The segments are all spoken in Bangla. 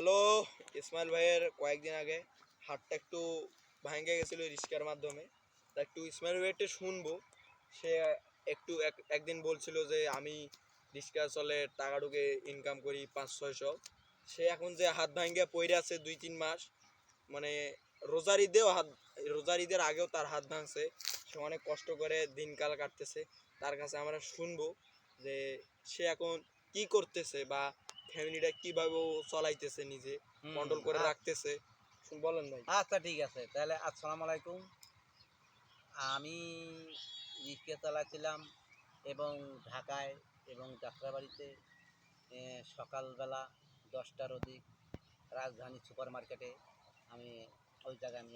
হ্যালো, ইসমাইল ভাইয়ের কয়েকদিন আগে হাতটা একটু ভাঙে গেছিলো রিস্কার মাধ্যমে। তা একটু ইসমাইল ভাইয়েরটা শুনবো। সে একদিন বলছিল যে আমি রিস্কা চলে টাকা ঢুকে ইনকাম করি 500-600। সে এখন যে হাত ভাঙ্গে পড়ে আছে 2-3 মাস, মানে রোজার ঈদের আগেও তার হাত ভাঙছে। সে অনেক কষ্ট করে দিনকাল কাটতেছে। তার কাছে আমরা শুনবো যে সে এখন কি করতেছে বা ফ্যামিলিটা কিভাবে ও চলাইতেছে, নিজে কন্ট্রোল করে রাখতেছে। বলেন ভাই। আচ্ছা, ঠিক আছে। তাহলে আসসালামু আলাইকুম। আমি রিক্সা চালাচ্ছিলাম এবং ঢাকায় এবং যাত্রাবাড়িতে সকালবেলা 10টার অধিক রাজধানী সুপার মার্কেটে আমি ওই জায়গায় আমি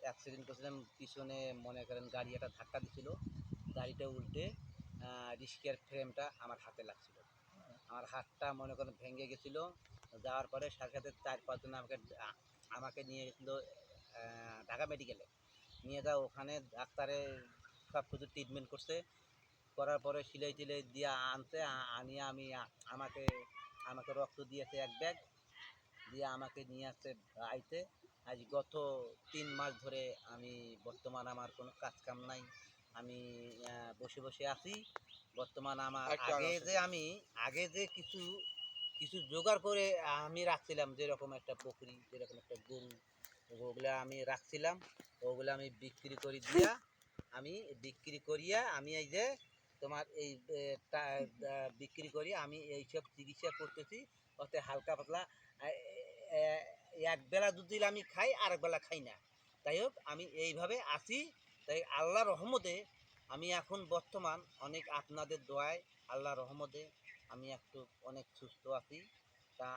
অ্যাক্সিডেন্ট করছিলাম। পিছনে মনে করেন গাড়ি একটা ধাক্কা দিছিল, গাড়িটা উল্টে রিক্সার ফ্রেমটা আমার হাতে লাগছিল। আমার হাতটা মনে করেন ভেঙে গেছিলো। যাওয়ার পরে সাথে সাথে 4-5 জন আমাকে নিয়ে গেছিলো ঢাকা মেডিকেলে। নিয়ে যাও, ওখানে ডাক্তারে সব কিছু ট্রিটমেন্ট করছে। করার পরে সিলাই টিলাই দিয়ে আনছে, আনিয়ে আমাকে আমাকে রক্ত দিয়েছে 1 ব্যাগ, দিয়ে আমাকে নিয়ে আসছে আইতে। আজ গত 3 মাস ধরে আমি বর্তমান আমার কোনো কাজ কাম নাই, আমি বসে বসে আছি। বর্তমান আমার আগে যে কিছু কিছু জোগাড় করে আমি রাখছিলাম, যেরকম একটা বকরি, যেরকম একটা গরু, ওগুলা আমি রাখছিলাম। ওগুলো আমি বিক্রি করিয়া আমি এই যে তোমার এই বিক্রি করি আমি এইসব চিকিৎসা করতেছি। ওতে হালকা পাতলা এক বেলা দুদিন আমি খাই, আর এক বেলা খাই না। তাই হোক, আমি এইভাবে আছি। তাই আল্লাহর রহমতে আমি এখন বর্তমান অনেক আপনাদের দোয়ায়, আল্লাহর রহমতে আমি একটু অনেক সুস্থ আছি। তা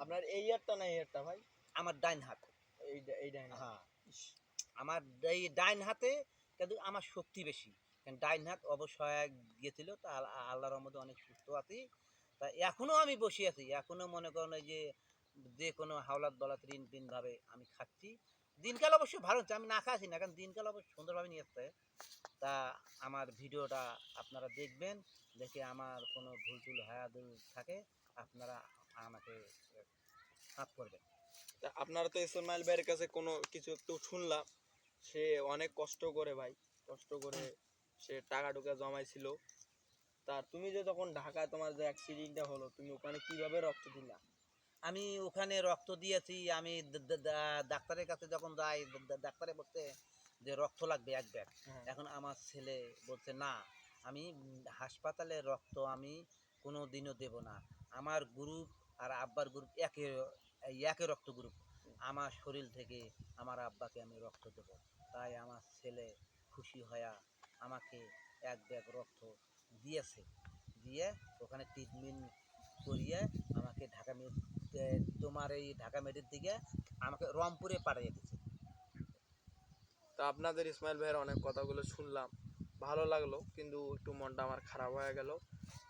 আপনার এই ইয়ারটা না, এই ইয়ারটা ভাই? আমার ডাইন হাত। এই ডাইন হাত? হ্যাঁ, আমার এই ডাইন হাতে কিন্তু আমার শক্তি বেশি। কারণ ডাইন হাত অবশ্যই গিয়েছিল। তা আল্লাহর রহমতে অনেক সুস্থ আছি। তা এখনও আমি বসে আছি, এখনও মনে করেন এই যে কোনো হাওলাত বলাত ঋণভাবে আমি খাচ্ছি। দিনকাল অবশ্যই ভালো হচ্ছে, আমি না খাচ্ছি না, কারণ দিনকাল অবশ্য সুন্দরভাবে নিয়ে আসছে। তা আমার ভিডিওটা আপনারা দেখবেন, দেখে আমার কোনো ভুল টুল হায়াদুল থাকে আপনারা আমাকে মাফ করবেন। তা আপনারা তো ইসমাইল ভাইয়ের কাছে কোনো কিছু একটু শুনলাম, সে অনেক কষ্ট করে ভাই, কষ্ট করে সে টাকা টুকা জমাইছিল। তা তুমি যে তখন ঢাকায় তোমার যে অ্যাক্সিডেন্টটা হলো, তুমি ওখানে কিভাবে রক্ত দিলা? আমি ওখানে রক্ত দিয়েছি। আমি ডাক্তারের কাছে যখন যাই, ডাক্তারে বলছে যে রক্ত লাগবে 1 ব্যাগ। এখন আমার ছেলে বলছে না, আমি হাসপাতালে রক্ত আমি কোনো দিনও দেব না। আমার গ্রুপ আর আব্বার গ্রুপ একে রক্ত গ্রুপ। আমার শরীর থেকে আমার আব্বাকে আমি রক্ত দেব। তাই আমার ছেলে খুশি হয়ে আমাকে 1 ব্যাগ রক্ত দিয়েছে। দিয়ে ওখানে ট্রিটমেন্ট করিয়ে আমাকে তোমার এই ঢাকা মেডির দিকে আমাকে রংপুরে পাঠিয়ে দিচ্ছে। তা আপনাদের ইসমাইল ভাইয়ের অনেক কথাগুলো শুনলাম, ভালো লাগলো, কিন্তু একটু মনটা আমার খারাপ হয়ে গেল।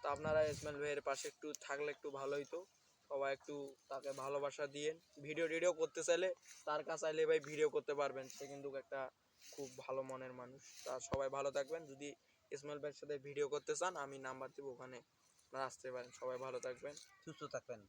তো আপনারা ইসমাইল ভাইয়ের পাশে একটু থাকলে একটু ভালো হইতো। সবাই একটু তাকে ভালোবাসা দিয়েন। ভিডিও করতে চাইলে তার কাছে চাইলে ভাই ভিডিও করতে পারবেন, সে কিন্তু একটা খুব ভালো মনের মানুষ। তা সবাই ভালো থাকবেন। যদি ইসমাইল ভাইয়ের সাথে ভিডিও করতে চান, আমি নাম্বার দেবো, ওখানে আপনারা আসতে পারেন। সবাই ভালো থাকবেন, সুস্থ থাকবেন।